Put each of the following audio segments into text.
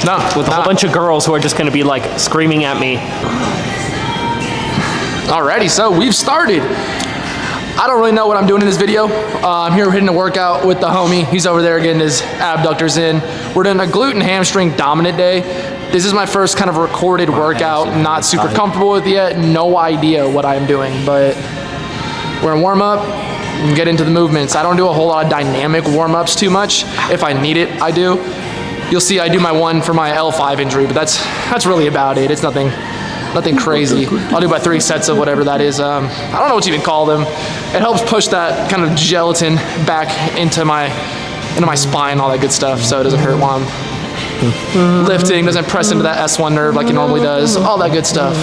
with a whole bunch of girls who are just gonna be like screaming at me. Alrighty, so we've started. I don't really know what I'm doing in this video. I'm here hitting a workout with the homie. He's over there getting his abductors in. We're doing a glute and hamstring dominant day. This is my first kind of recorded workout. Not super comfortable with it yet. No idea what I'm doing, but we're gonna warm up and get into the movements. I don't do a whole lot of dynamic warm-ups too much. If I need it, I do. You'll see I do my one for my L5 injury, but that's really about it. It's nothing crazy. I'll do about 3 sets of whatever that is. I don't know what to even call them. It helps push that kind of gelatin back into my spine, all that good stuff, so it doesn't hurt while I'm lifting, doesn't press into that S1 nerve like it normally does, all that good stuff.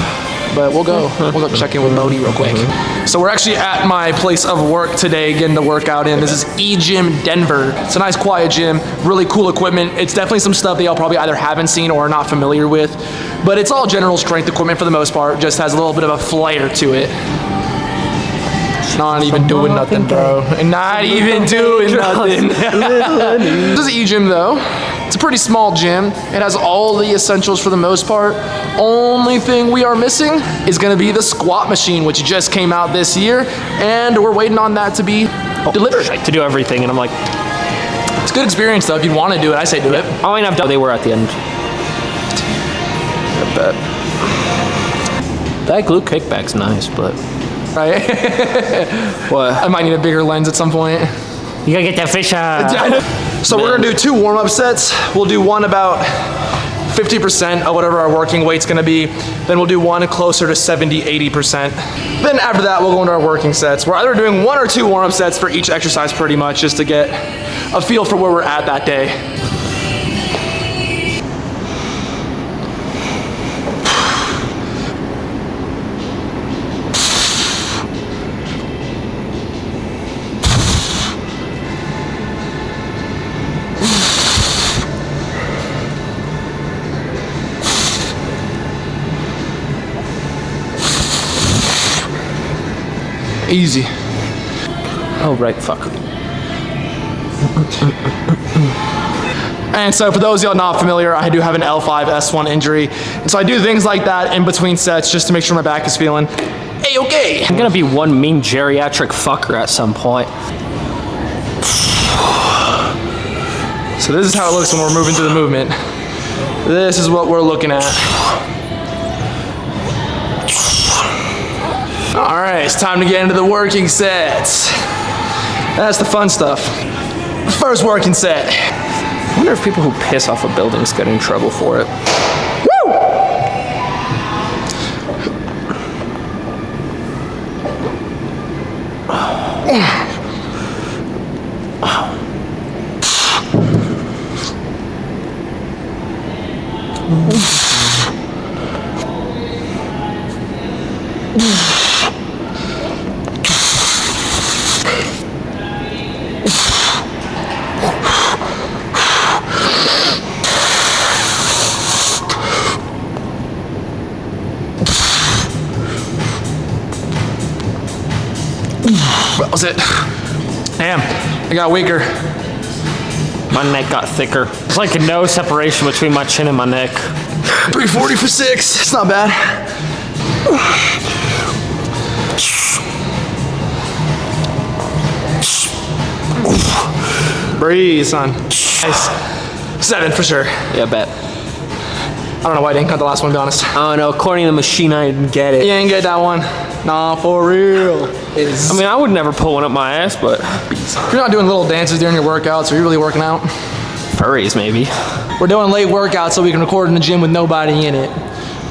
But we'll go check in with Bodie real quick. So we're actually at my place of work today, getting the workout in. This is E-Gym Denver. It's a nice quiet gym, really cool equipment. It's definitely some stuff that y'all probably either haven't seen or are not familiar with, but it's all general strength equipment for the most part, just has a little bit of a flair to it. Not even doing nothing, bro. Not even doing nothing. This is E-Gym though. It's a pretty small gym. It has all the essentials for the most part. Only thing we are missing is gonna be the squat machine, which just came out this year, and we're waiting on that to be delivered. To do everything, and I'm like, it's a good experience though. If you want to do it, I say do it. I mean, I've done. They were at the end. I bet. That glute kickback's nice, but right. what? I might need a bigger lens at some point. You gotta get that fish eye. So we're gonna do 2 warm-up sets. We'll do one about 50% of whatever our working weight's gonna be. Then we'll do one closer to 70, 80%. Then after that, we'll go into our working sets. We're either doing 1 or 2 warm-up sets for each exercise pretty much, just to get a feel for where we're at that day. Easy. Oh, right, fuck. And so for those of y'all not familiar, I do have an L5 S1 injury. And so I do things like that in between sets just to make sure my back is feeling A-okay. I'm gonna be one mean geriatric fucker at some point. So this is how it looks when we're moving through the movement. This is what we're looking at. All right, it's time to get into the working sets. That's the fun stuff. First working set. I wonder if people who piss off of buildings get in trouble for it. Woo! That was it. Damn, I got weaker. My neck got thicker. It's like no separation between my chin and my neck. 340 for 6. It's not bad. Breathe, son. Nice. 7 for sure. Yeah, bet. I don't know why I didn't cut the last one, to be honest. Oh no, according to the machine, I didn't get it. You ain't get that one. Nah, for real. I mean, I would never pull one up my ass, but If you're not doing little dances during your workouts, are you really working out? furries maybe. We're doing late workouts so we can record in the gym with nobody in it.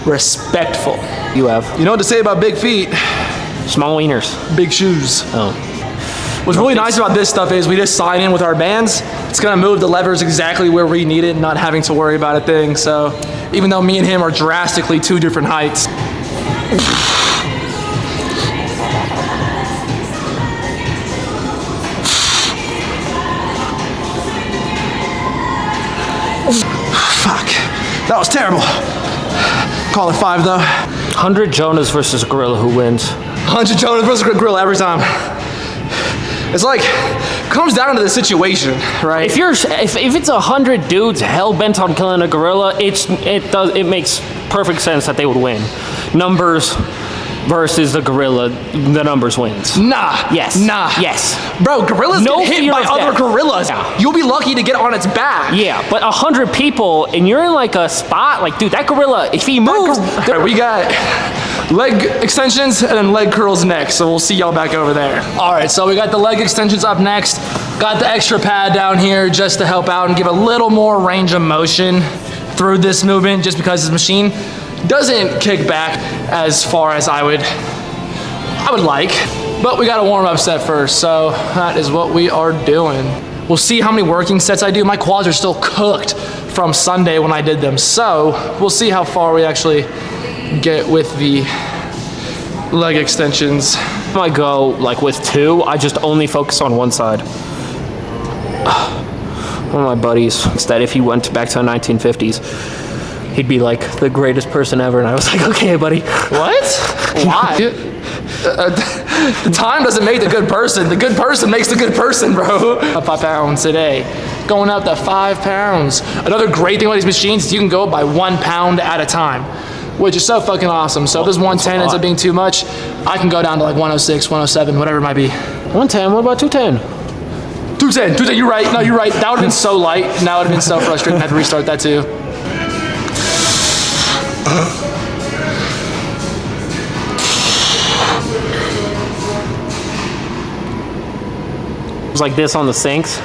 Respectful. You have You know what to say about big feet? small wieners. Big shoes. Oh. What's really nice about this stuff is we just sign in with our bands. It's gonna move the levers exactly where we need it, not having to worry about a thing. So even though me and him are drastically 2 different heights. Fuck, that was terrible. Call it 5 though. 100 Jonas versus a gorilla, who wins? 100 Jonas versus gorilla every time. It's like comes down to the situation, right? If it's 100 dudes hell bent on killing a gorilla, it makes perfect sense that they would win. Numbers versus the gorilla, the numbers wins. Nah. Yes. Nah. Yes. Bro, gorillas get hit by other gorillas. Yeah. You'll be lucky to get on its back. Yeah, but 100 people, and you're in like a spot, like, dude, that gorilla, if he moves... We got leg extensions and then leg curls next, so we'll see y'all back over there. All right, so we got the leg extensions up next. Got the extra pad down here just to help out and give a little more range of motion through this movement, just because this machine doesn't kick back as far as I would like. But we got a warm-up set first, so that is what we are doing. We'll see how many working sets I do. My quads are still cooked from Sunday when I did them, so we'll see how far we actually get with the leg extensions. When I go like with 2, I just only focus on one side. One of my buddies said if he went back to the 1950s, he'd be like the greatest person ever, and I was like, okay, buddy. What? Why? The time doesn't make the good person. The good person makes the good person, bro. 5 pounds today. Going up to 5 pounds. Another great thing about these machines is you can go by 1 pound at a time, which is so fucking awesome. So if this 110 ends up being too much, I can go down to like 106, 107, whatever it might be. 110, what about 210? 210, you're right. No, you're right. That would have been so light. And that would have been so frustrating. I had to restart that too. It was like this on the sinks.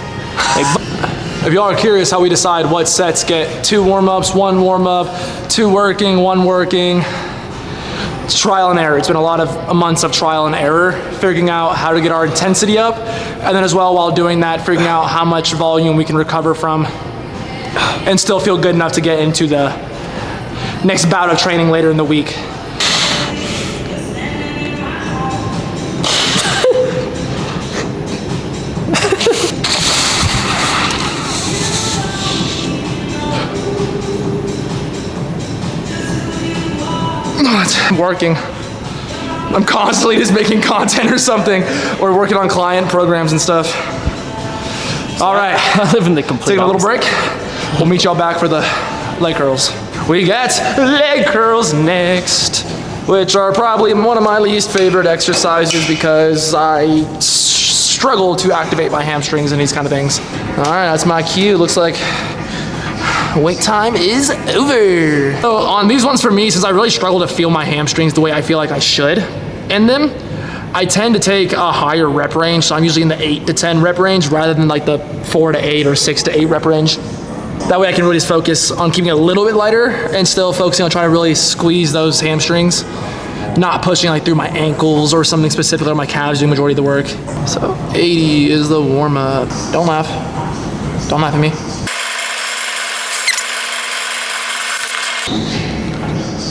If y'all are curious how we decide what sets get 2 warm-ups, 1 warm-up, 2 working, 1 working, it's trial and error. It's been a lot of months of trial and error, figuring out how to get our intensity up, and then as well while doing that, figuring out how much volume we can recover from and still feel good enough to get into the next bout of training later in the week. It's working. I'm constantly just making content or something, or working on client programs and stuff. All right, I live in the complete taking a little break. We'll meet y'all back for the leg curls. We got leg curls next, which are probably one of my least favorite exercises because I struggle to activate my hamstrings and these kind of things. All right, that's my cue. Looks like wait time is over. So on these ones for me, since I really struggle to feel my hamstrings the way I feel like I should in them, I tend to take a higher rep range. So I'm usually in the 8 to 10 rep range rather than like the 4 to 8 or 6 to 8 rep range. That way I can really just focus on keeping it a little bit lighter and still focusing on trying to really squeeze those hamstrings, not pushing like through my ankles or something specific or my calves doing the majority of the work. So 80 is the warm up. Don't laugh. Don't laugh at me.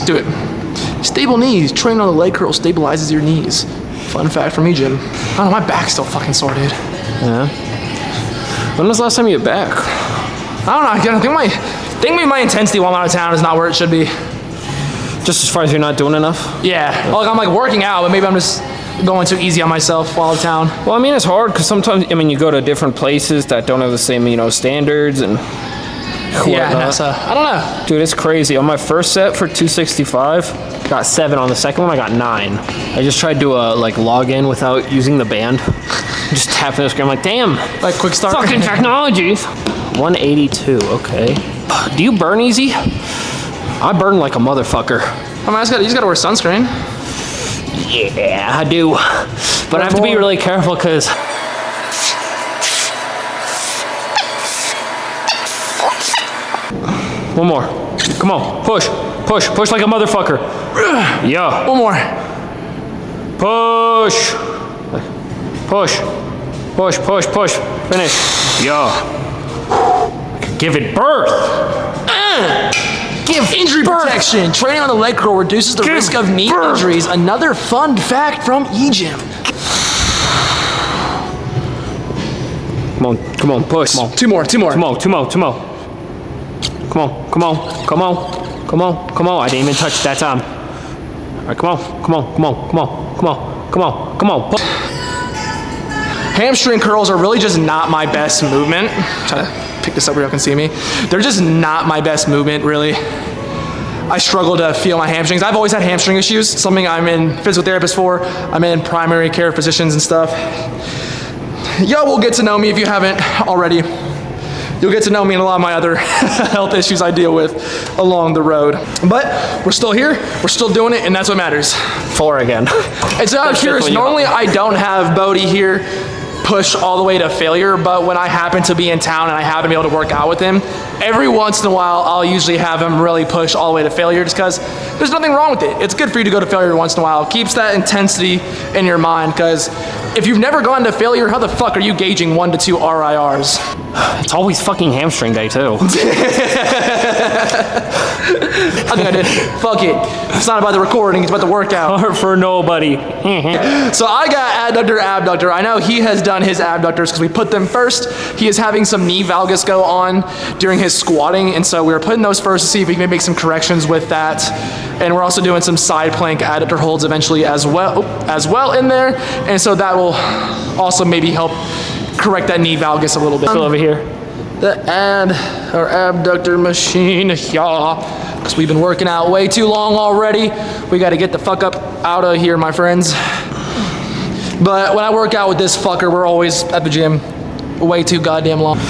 Do it. Stable knees. Training on the leg curl stabilizes your knees. Fun fact for me, Jim. I don't know, my back's still fucking sore, dude. Yeah. When was the last time you were back? I don't know. I think my intensity while I'm out of town is not where it should be. Just as far as you're not doing enough? Yeah. Like I'm like working out, but maybe I'm just going too easy on myself while out of town. Well, I mean, it's hard because sometimes, I mean, you go to different places that don't have the same, you know, standards and yeah, so I don't know. Dude, it's crazy. On my first set for 265, got 7. On the second one, I got 9. I just tried to like log in without using the band. Just tapping the screen. I'm like, damn. Like quick start. Fucking technology. 182. Okay. Do you burn easy? I burn like a motherfucker. I mean, you just gotta wear sunscreen. Yeah, I do. But I have to be really careful because one more. Come on. Push. Push. Push like a motherfucker. Yeah. One more. Push. Push. Push. Push. Push. Finish. Yeah. Give it birth. Give injury protection. Training on the leg curl reduces the risk of knee injuries. Another fun fact from eGym. Come on. Come on. Push. Come on. Two more. Come on. Come on. Come on. Come on. Come on. Come on. Come on. Come on. I didn't even touch that time. All right. Come on. Come on. Come on. Come on. Come on. Come on. Come on. Hamstring curls are really just not my best movement. Try to pick this up where you can see me. They're just not my best movement, really. I struggle to feel my hamstrings. I've always had hamstring issues, something I'm in physical therapist for. I'm in primary care physicians and stuff. Y'all will get to know me if you haven't already. You'll get to know me and a lot of my other health issues I deal with along the road. But we're still here, we're still doing it, and that's what matters. 4 again. And so I'm curious, normally I don't have Bodie here push all the way to failure, but when I happen to be in town and I happen to be able to work out with him, every once in a while I'll usually have him really push all the way to failure just because there's nothing wrong with it. It's good for you to go to failure once in a while. It keeps that intensity in your mind, because if you've never gone to failure, how the fuck are you gauging 1 to 2 RIRs? It's always fucking hamstring day too. I think I did. Fuck it. It's not about the recording, it's about the workout. Hard for nobody. So I got adductor, abductor. I know he has done his abductors because we put them first. He is having some knee valgus go on during his squatting, and so we were putting those first to see if we can make some corrections with that. And we're also doing some side plank adductor holds eventually as well in there. And so that will also maybe help correct that knee valgus a little bit. Still over here. The abductor machine, yeah. Because we've been working out way too long already. We got to get the fuck up out of here, my friends. But when I work out with this fucker, we're always at the gym way too goddamn long.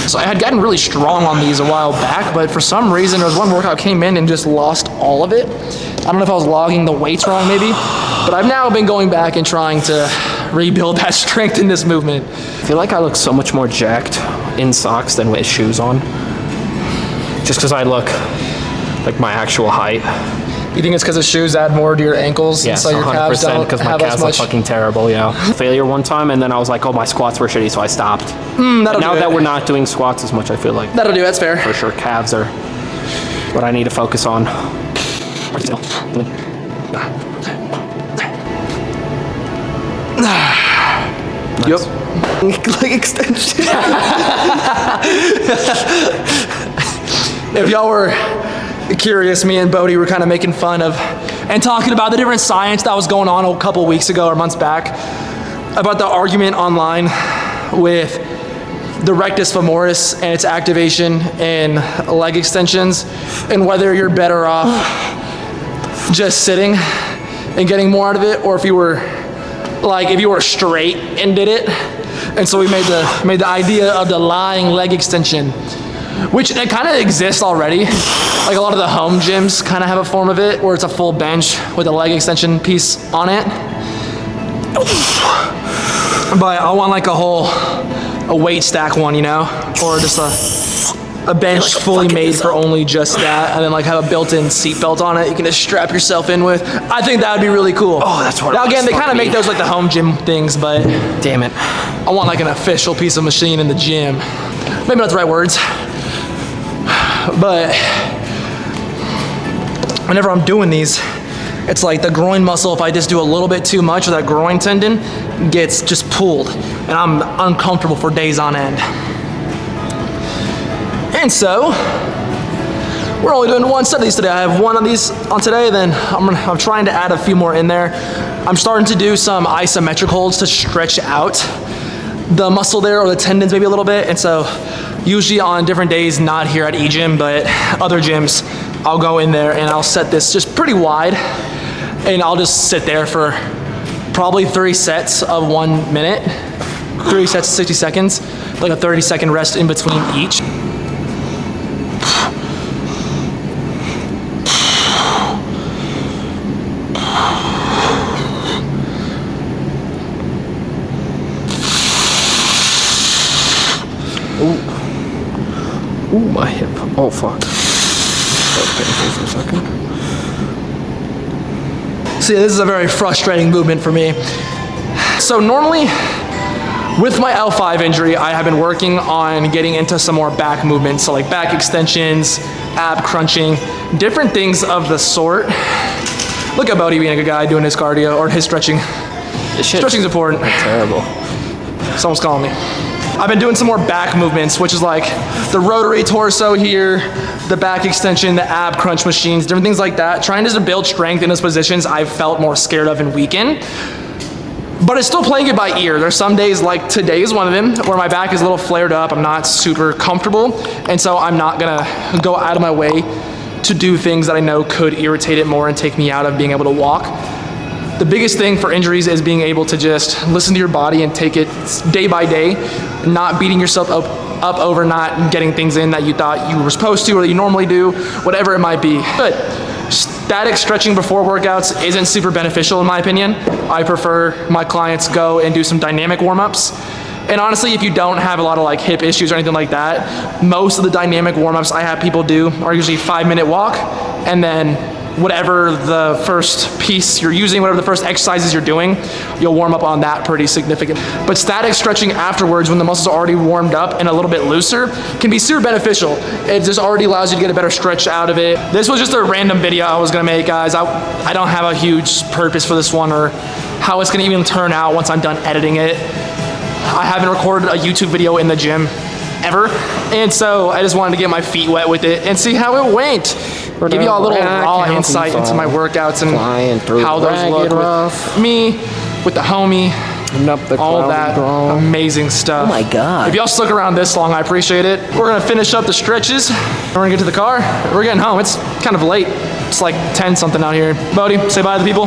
So I had gotten really strong on these a while back, but for some reason there was one workout came in and just lost all of it. I don't know if I was logging the weights wrong maybe, but I've now been going back and trying to rebuild that strength in this movement. I feel like I look so much more jacked in socks than with shoes on. Just because I look like my actual height. You think it's because the shoes add more to your ankles? Yes, so your calves 100%, don't because my have calves as are much? fucking terrible, yeah. Failure one time, and then I was like, oh, my squats were shitty, so I stopped. Now that we're not doing squats as much, I feel like That'll do, that's fair. for sure calves are what I need to focus on. Yep. Leg extension. If y'all were curious, me and Bodie were kind of making fun of and talking about the different science that was going on a couple weeks ago or months back about the argument online with the rectus femoris and its activation in leg extensions, and whether you're better off just sitting and getting more out of it, or if you were straight and did it. And so we made the idea of the lying leg extension, which it kind of exists already. Like a lot of the home gyms kind of have a form of it where it's a full bench with a leg extension piece on it. But I want like a weight stack one, you know, or just a bench fully made for only just that, and then like have a built-in seat belt on it you can just strap yourself in with. I think that would be really cool. Oh, that's what. Now again, they kind of make those like the home gym things, but damn it, I want like an official piece of machine in the gym. Maybe not the right words, but whenever I'm doing these, it's like the groin muscle, if I just do a little bit too much, or that groin tendon gets just pulled, and I'm uncomfortable for days on end. And so, we're only doing one set of these today. I have one of these on today, then I'm trying to add a few more in there. I'm starting to do some isometric holds to stretch out the muscle there, or the tendons maybe a little bit. And so, usually on different days, not here at eGym, but other gyms, I'll go in there and I'll set this just pretty wide, and I'll just sit there for probably 3 sets of 1 minute, 3 sets of 60 seconds, like a 30-second rest in between each. Ooh, my hip. Oh, fuck. Okay, for a second. See, this is a very frustrating movement for me. So normally, with my L5 injury, I have been working on getting into some more back movements. So like back extensions, ab crunching, different things of the sort. Look at Bodie being a good guy doing his cardio, or his stretching. Stretching's important. Terrible. Someone's calling me. I've been doing some more back movements, which is like the rotary torso here, the back extension, the ab crunch machines, different things like that. Trying to build strength in those positions I've felt more scared of and weak in. but it's still playing it by ear. There's some days, like today is one of them, where my back is a little flared up. I'm not super comfortable, and so I'm not gonna go out of my way to do things that I know could irritate it more and take me out of being able to walk. The biggest thing for injuries is being able to just listen to your body and take it day by day, not beating yourself up over not getting things in that you thought you were supposed to or that you normally do, whatever it might be. But static stretching before workouts isn't super beneficial in my opinion. I prefer my clients go and do some dynamic warm-ups. And honestly, if you don't have a lot of like hip issues or anything like that, most of the dynamic warm-ups I have people do are usually 5-minute walk, and then whatever the first piece you're using, whatever the first exercises you're doing, you'll warm up on that pretty significant. But static stretching afterwards, when the muscles are already warmed up and a little bit looser, can be super beneficial. It just already allows you to get a better stretch out of it. This was just a random video I was gonna make, guys. I don't have a huge purpose for this one or how it's gonna even turn out once I'm done editing it. I haven't recorded a YouTube video in the gym ever, and so I just wanted to get my feet wet with it and see how it went. Give you all a little raw insight into my workouts and how those look with me, with the homie, all that amazing stuff. Oh my God. If y'all stuck around this long, I appreciate it. We're gonna finish up the stretches. We're gonna get to the car. We're getting home. It's kind of late. It's like 10 something out here. Bodie, say bye to the people.